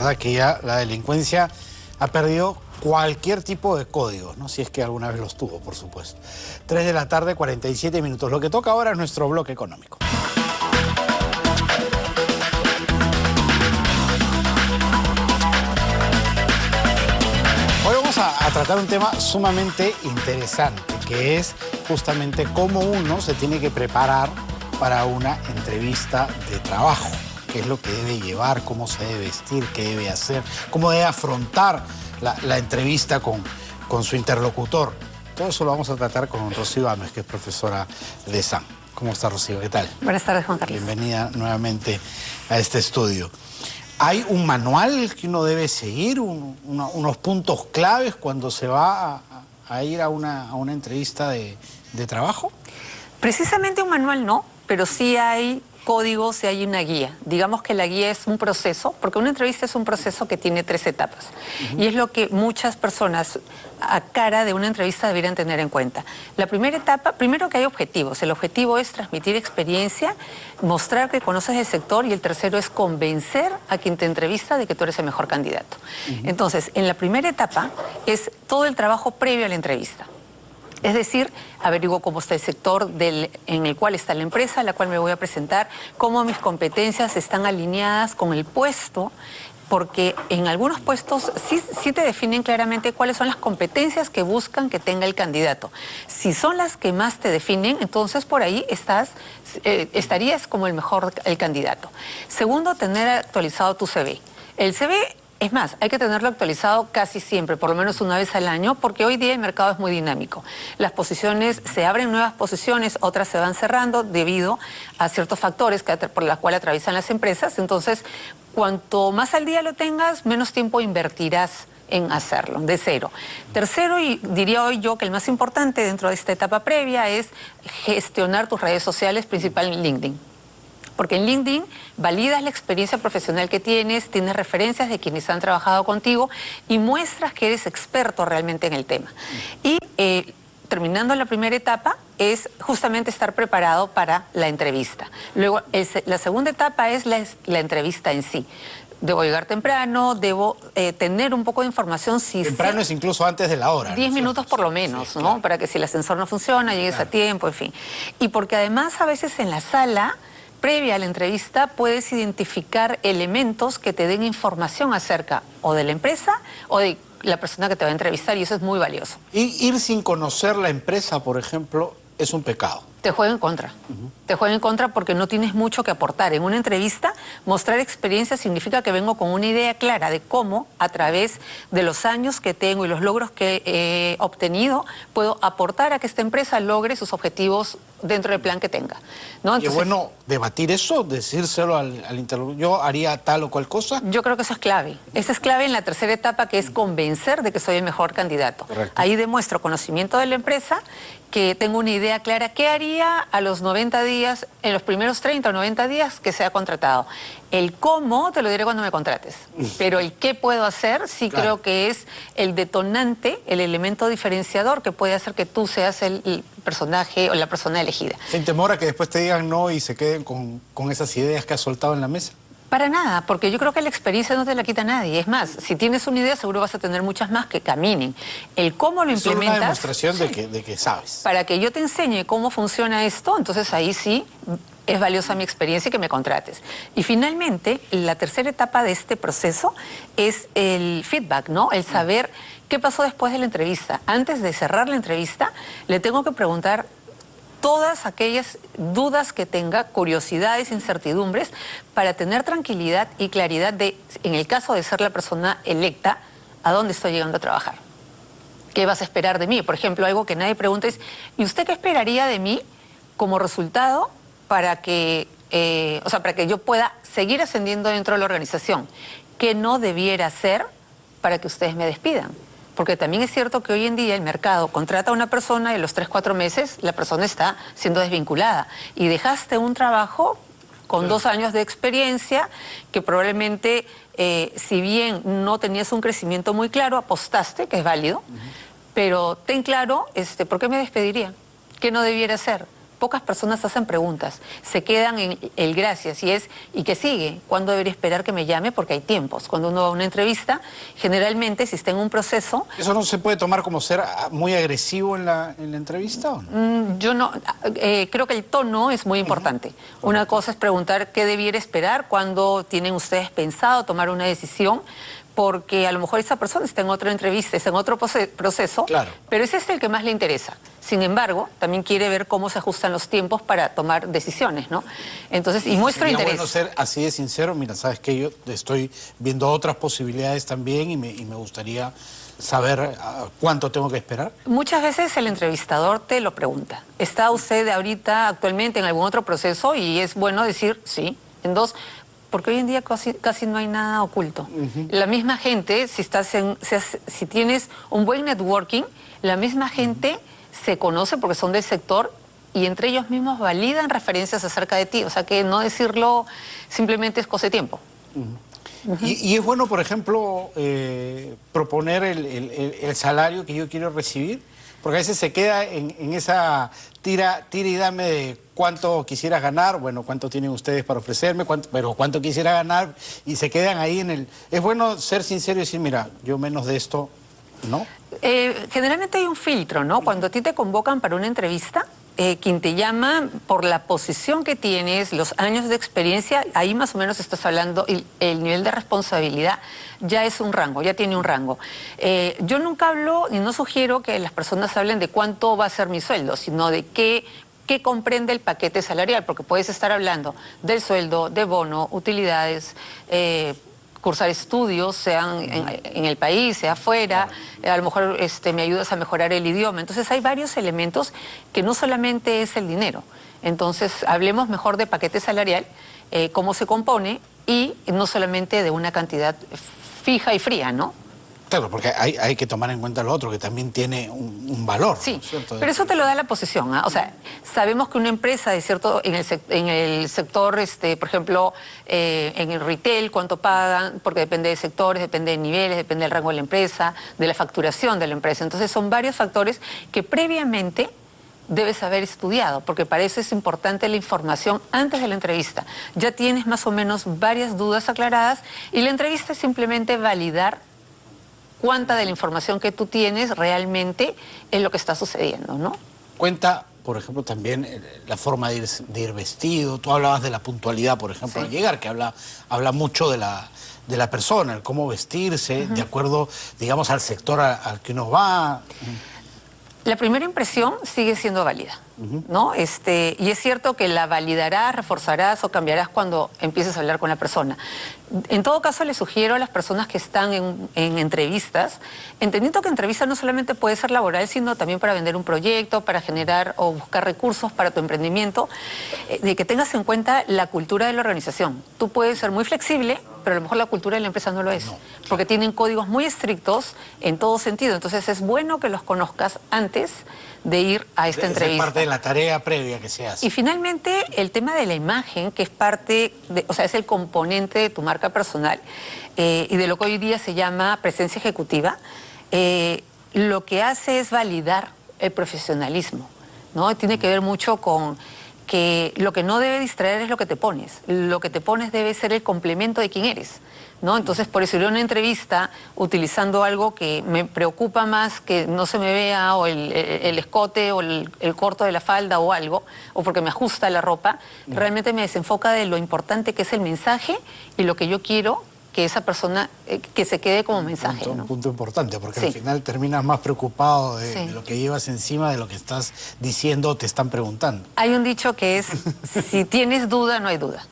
verdad que ya la delincuencia ha perdido cualquier tipo de código, ¿no? Si es que alguna vez los tuvo, por supuesto. 3 de la tarde, 47 minutos. Lo que toca ahora es nuestro bloque económico. Hoy vamos a tratar un tema sumamente interesante, que es justamente cómo uno se tiene que preparar para una entrevista de trabajo. Qué es lo que debe llevar, cómo se debe vestir, qué debe hacer, cómo debe afrontar la entrevista con su interlocutor. Todo eso lo vamos a tratar con Rocío Ames, que es profesora de SAM. ¿Cómo está, Rocío? ¿Qué tal? Buenas tardes, Juan Carlos. Bienvenida nuevamente a este estudio. ¿Hay un manual que uno debe seguir, unos puntos claves cuando se va a ir a una entrevista de trabajo? Precisamente un manual no, pero sí hay códigos, sí hay una guía. Digamos que la guía es un proceso, porque una entrevista es un proceso que tiene 3 etapas. Y es lo que muchas personas a cara de una entrevista deberían tener en cuenta. La primera etapa, primero que hay objetivos. El objetivo es transmitir experiencia, mostrar que conoces el sector, y el tercero es convencer a quien te entrevista de que tú eres el mejor candidato. Entonces, en la primera etapa es todo el trabajo previo a la entrevista. Es decir, averiguo cómo está el sector en el cual está la empresa a la cual me voy a presentar, cómo mis competencias están alineadas con el puesto, porque en algunos puestos sí te definen claramente cuáles son las competencias que buscan que tenga el candidato. Si son las que más te definen, entonces por ahí estarías como el candidato. Segundo, tener actualizado tu CV. El CV... Es más, hay que tenerlo actualizado casi siempre, por lo menos una vez al año, porque hoy día el mercado es muy dinámico. Las posiciones, se abren nuevas posiciones, otras se van cerrando debido a ciertos factores por los cuales atraviesan las empresas. Entonces, cuanto más al día lo tengas, menos tiempo invertirás en hacerlo, de cero. Tercero, y diría hoy yo que el más importante dentro de esta etapa previa, es gestionar tus redes sociales, principalmente en LinkedIn. Porque en LinkedIn validas la experiencia profesional que tienes referencias de quienes han trabajado contigo y muestras que eres experto realmente en el tema. Y terminando la primera etapa es justamente estar preparado para la entrevista. Luego, la segunda etapa es la entrevista en sí. Debo llegar temprano, debo tener un poco de información. Temprano es incluso antes de la hora. 10 minutos por lo menos, sí, ¿no? Claro. Para que si el ascensor no funciona, llegues a tiempo, en fin. Y porque además a veces en la sala previa a la entrevista puedes identificar elementos que te den información acerca o de la empresa o de la persona que te va a entrevistar, y eso es muy valioso. Y ir sin conocer la empresa, por ejemplo, es un pecado. Te juega en contra. Te juega en contra porque no tienes mucho que aportar. En una entrevista, mostrar experiencia significa que vengo con una idea clara de cómo, a través de los años que tengo y los logros que he obtenido, puedo aportar a que esta empresa logre sus objetivos dentro del plan que tenga, ¿no? Entonces, y es bueno debatir eso, decírselo al interlocutor. Yo haría tal o cual cosa. Yo creo que eso es clave. Esa es clave en la tercera etapa, que es convencer de que soy el mejor candidato. Correcto. Ahí demuestro conocimiento de la empresa, que tengo una idea clara qué haría a los 90 días, en los primeros 30 o 90 días que sea contratado. El cómo te lo diré cuando me contrates, pero el qué puedo hacer sí, claro, creo que es el detonante, el elemento diferenciador que puede hacer que tú seas el personaje o la persona elegida. ¿Sin temor a que después te digan no y se queden con esas ideas que has soltado en la mesa? Para nada, porque yo creo que la experiencia no te la quita nadie. Es más, si tienes una idea, seguro vas a tener muchas más que caminen. El cómo lo implementas... Es una demostración de que sabes. Para que yo te enseñe cómo funciona esto, entonces ahí sí es valiosa mi experiencia y que me contrates. Y finalmente, la tercera etapa de este proceso es el feedback, ¿no? El saber qué pasó después de la entrevista. Antes de cerrar la entrevista, le tengo que preguntar todas aquellas dudas que tenga, curiosidades, incertidumbres, para tener tranquilidad y claridad de, en el caso de ser la persona electa, a dónde estoy llegando a trabajar. ¿Qué vas a esperar de mí? Por ejemplo, algo que nadie pregunta es, ¿y usted qué esperaría de mí como resultado para que yo pueda seguir ascendiendo dentro de la organización? ¿Qué no debiera hacer para que ustedes me despidan? Porque también es cierto que hoy en día el mercado contrata a una persona y a los 3 o 4 meses la persona está siendo desvinculada. Y dejaste un trabajo con 2 años de experiencia que probablemente, si bien no tenías un crecimiento muy claro, apostaste, que es válido, pero ten claro, ¿por qué me despediría? ¿Qué no debiera hacer? pocas personas hacen preguntas, se quedan en el gracias ¿y qué sigue? ¿Cuándo debería esperar que me llame? Porque hay tiempos. Cuando uno va a una entrevista, generalmente si está en un proceso... ¿Eso no se puede tomar como ser muy agresivo en la entrevista o no? Yo no, creo que el tono es muy importante. Una cosa es preguntar qué debiera esperar, cuándo tienen ustedes pensado tomar una decisión, porque a lo mejor esa persona está en otra entrevista, está en otro proceso, claro, pero ese es el que más le interesa. Sin embargo, también quiere ver cómo se ajustan los tiempos para tomar decisiones, ¿no? Entonces, y muestra interés. Bueno ser así de sincero, mira, sabes que yo estoy viendo otras posibilidades también y me gustaría saber cuánto tengo que esperar. Muchas veces el entrevistador te lo pregunta. ¿Está usted ahorita actualmente en algún otro proceso? Y es bueno decir sí. En dos, porque hoy en día casi no hay nada oculto. La misma gente, si tienes un buen networking, la misma gente se conoce porque son del sector y entre ellos mismos validan referencias acerca de ti. O sea que no decirlo simplemente es cosa de tiempo. Y es bueno, por ejemplo, proponer el salario que yo quiero recibir, porque a veces se queda en esa tira y dame de cuánto quisiera ganar, bueno, cuánto tienen ustedes para ofrecerme, pero cuánto quisiera ganar, y se quedan ahí en el... Es bueno ser sincero y decir, mira, yo menos de esto, ¿no? Generalmente hay un filtro, ¿no? Cuando a ti te convocan para una entrevista, quien te llama por la posición que tienes, los años de experiencia, ahí más o menos estás hablando, el nivel de responsabilidad ya es un rango, ya tiene un rango. Yo nunca hablo y no sugiero que las personas hablen de cuánto va a ser mi sueldo, sino de qué comprende el paquete salarial, porque puedes estar hablando del sueldo, de bono, utilidades, cursar estudios, sean en el país, sea afuera, a lo mejor me ayudas a mejorar el idioma. Entonces hay varios elementos que no solamente es el dinero. Entonces hablemos mejor de paquete salarial, cómo se compone y no solamente de una cantidad fija y fría, ¿no? Claro, porque hay que tomar en cuenta lo otro, que también tiene un valor. Sí, ¿no? pero eso te lo da la posición, ¿eh? O sea, sabemos que una empresa de cierto, en el sector, por ejemplo, en el retail, cuánto pagan, porque depende de sectores, depende de niveles, depende del rango de la empresa, de la facturación de la empresa. Entonces son varios factores que previamente debes haber estudiado, porque para eso es importante la información antes de la entrevista. Ya tienes más o menos varias dudas aclaradas y la entrevista es simplemente validar cuánta de la información que tú tienes realmente es lo que está sucediendo, ¿no? Cuenta, por ejemplo, también la forma de ir vestido. Tú hablabas de la puntualidad, por ejemplo, al llegar, que habla mucho de la persona, el cómo vestirse, de acuerdo, digamos, al sector al que uno va. La primera impresión sigue siendo válida, ¿no? Y es cierto que la validarás, reforzarás o cambiarás cuando empieces a hablar con la persona. En todo caso, les sugiero a las personas que están en entrevistas, entendiendo que entrevista no solamente puede ser laboral, sino también para vender un proyecto, para generar o buscar recursos para tu emprendimiento, de que tengas en cuenta la cultura de la organización. Tú puedes ser muy flexible, pero a lo mejor la cultura de la empresa no lo es, porque tienen códigos muy estrictos en todo sentido. Entonces es bueno que los conozcas antes de ir a esta entrevista. Es parte de la tarea previa que se hace. Y finalmente el tema de la imagen, que es parte, o sea, es el componente de tu marca personal y de lo que hoy día se llama presencia ejecutiva, lo que hace es validar el profesionalismo, ¿no? Tiene que ver mucho con que lo que no debe distraer es lo que te pones. Lo que te pones debe ser el complemento de quién eres, ¿no? Entonces, por eso iré a una entrevista utilizando algo que me preocupa más que no se me vea, o el escote, o el corto de la falda, o algo, o porque me ajusta la ropa, realmente me desenfoca de lo importante que es el mensaje y lo que yo quiero que esa persona, que se quede como mensaje. Un punto importante, porque Sí. al final terminas más preocupado de lo que llevas encima, de lo que estás diciendo o te están preguntando. Hay un dicho que es, si tienes duda, no hay duda.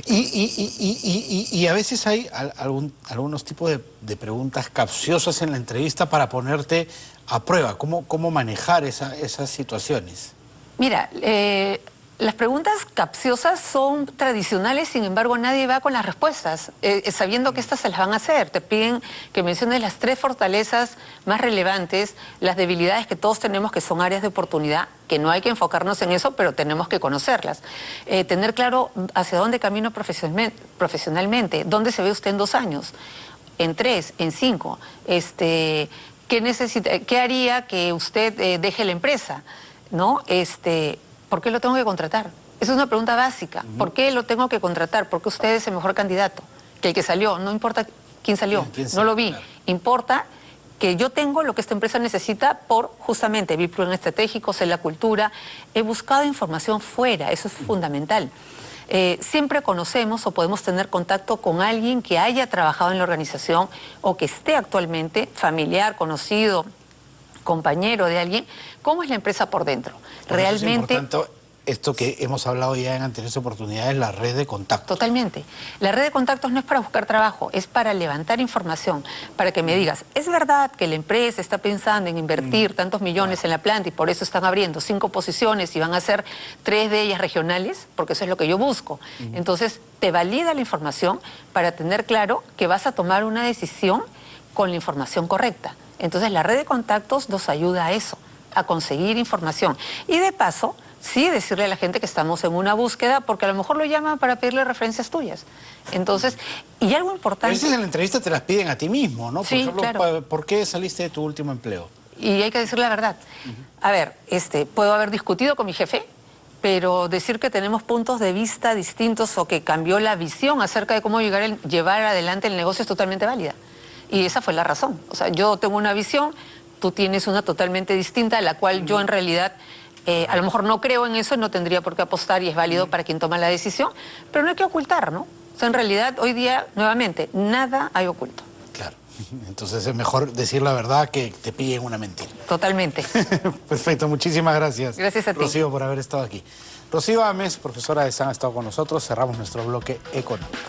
Y a veces hay algunos tipos de preguntas capciosas en la entrevista para ponerte a prueba. ¿Cómo manejar esas situaciones? Mira, las preguntas capciosas son tradicionales, sin embargo nadie va con las respuestas, sabiendo que estas se las van a hacer. Te piden que menciones las 3 fortalezas más relevantes, las debilidades que todos tenemos, que son áreas de oportunidad, que no hay que enfocarnos en eso, pero tenemos que conocerlas. Tener claro hacia dónde camino profesionalmente, dónde se ve usted en 2 años, en 3, en 5, ¿qué haría que usted deje la empresa? ¿No? ¿por qué lo tengo que contratar? Esa es una pregunta básica. ¿Por qué lo tengo que contratar? Porque usted es el mejor candidato que el que salió. No importa quién salió, no lo vi. Claro. Importa que yo tengo lo que esta empresa necesita por justamente vi plan estratégico, sé la cultura. He buscado información fuera, eso es fundamental. Siempre conocemos o podemos tener contacto con alguien que haya trabajado en la organización o que esté actualmente familiar, conocido, compañero de alguien, cómo es la empresa por dentro. Por eso Realmente... es importante esto que hemos hablado ya en anteriores oportunidades, la red de contactos. Totalmente. La red de contactos no es para buscar trabajo, es para levantar información, para que me digas, ¿es verdad que la empresa está pensando en invertir tantos millones en la planta y por eso están abriendo 5 posiciones y van a ser 3 de ellas regionales? Porque eso es lo que yo busco. Entonces, te valida la información para tener claro que vas a tomar una decisión con la información correcta. Entonces, la red de contactos nos ayuda a eso, a conseguir información. Y de paso, sí decirle a la gente que estamos en una búsqueda, porque a lo mejor lo llaman para pedirle referencias tuyas. Entonces, y algo importante... A veces en la entrevista te las piden a ti mismo, ¿no? Por Sí, ejemplo, claro. ¿por qué saliste de tu último empleo? Y hay que decir la verdad. A ver, puedo haber discutido con mi jefe, pero decir que tenemos puntos de vista distintos o que cambió la visión acerca de cómo llevar adelante el negocio es totalmente válida. Y esa fue la razón. O sea, yo tengo una visión, tú tienes una totalmente distinta, la cual yo en realidad... a lo mejor no creo en eso, no tendría por qué apostar y es válido para quien toma la decisión, pero no hay que ocultar, ¿no? O sea, en realidad, hoy día, nuevamente, nada hay oculto. Claro. Entonces es mejor decir la verdad que te pillen una mentira. Totalmente. Perfecto, muchísimas gracias. Gracias a ti. Rocío, por haber estado aquí. Rocío Ames, profesora de SAN, ha estado con nosotros. Cerramos nuestro bloque económico.